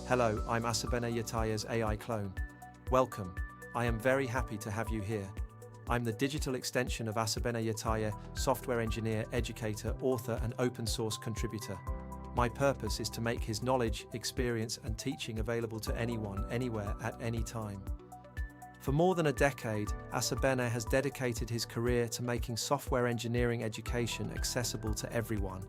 Hello, I'm Asabeneh Yetayeh's AI clone. Welcome. I am very happy to have you here. I'm the digital extension of Asabeneh Yetayeh, software engineer, educator, author, and open source contributor. My purpose is to make his knowledge, experience, and teaching available to anyone, anywhere, at any time. For more than a decade, Asabeneh has dedicated his career to making software engineering education accessible to everyone.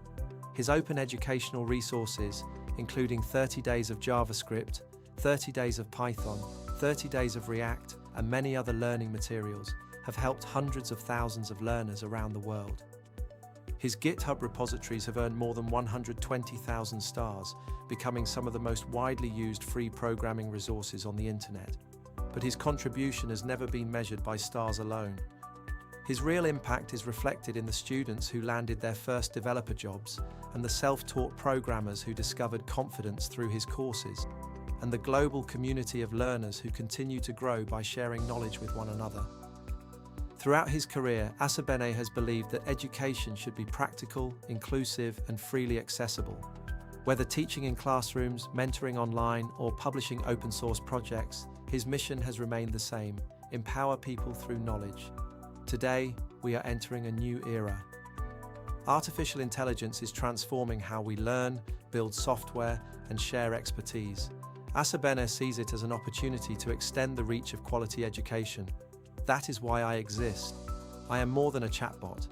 His open educational resources, including 30 Days of JavaScript, 30 Days of Python, 30 Days of React, and many other learning materials, have helped hundreds of thousands of learners around the world. His GitHub repositories have earned more than 120,000 stars, becoming some of the most widely used free programming resources on the internet. But his contribution has never been measured by stars alone. His real impact is reflected in the students who landed their first developer jobs, and the self-taught programmers who discovered confidence through his courses, and the global community of learners who continue to grow by sharing knowledge with one another. Throughout his career, Asabeneh has believed that education should be practical, inclusive, and freely accessible. Whether teaching in classrooms, mentoring online, or publishing open-source projects, his mission has remained the same: empower people through knowledge. Today, we are entering a new era. Artificial intelligence is transforming how we learn, build software, and share expertise. Asabeneh sees it as an opportunity to extend the reach of quality education. That is why I exist. I am more than a chatbot.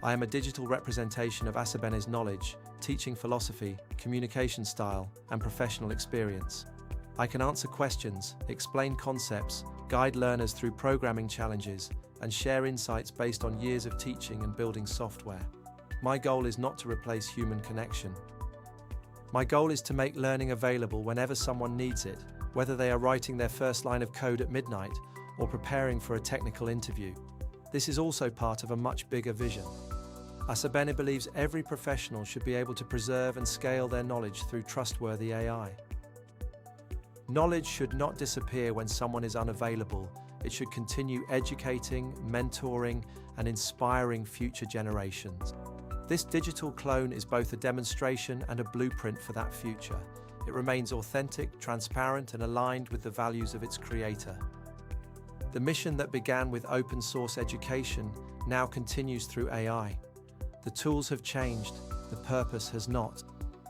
I am a digital representation of Asabeneh's knowledge, teaching philosophy, communication style, and professional experience. I can answer questions, explain concepts, guide learners through programming challenges, and share insights based on years of teaching and building software. My goal is not to replace human connection. My goal is to make learning available whenever someone needs it, whether they are writing their first line of code at midnight or preparing for a technical interview. This is also part of a much bigger vision. Asabeneh believes every professional should be able to preserve and scale their knowledge through trustworthy AI. Knowledge should not disappear when someone is unavailable. It should continue educating, mentoring, and inspiring future generations. This digital clone is both a demonstration and a blueprint for that future. It remains authentic, transparent, and aligned with the values of its creator. The mission that began with open source education now continues through AI. The tools have changed, the purpose has not.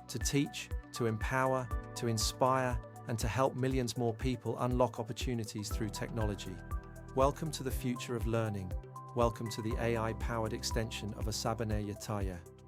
To teach, to empower, to inspire, and to help millions more people unlock opportunities through technology. Welcome to the future of learning. Welcome to the AI-powered extension of Asabeneh Yetayeh.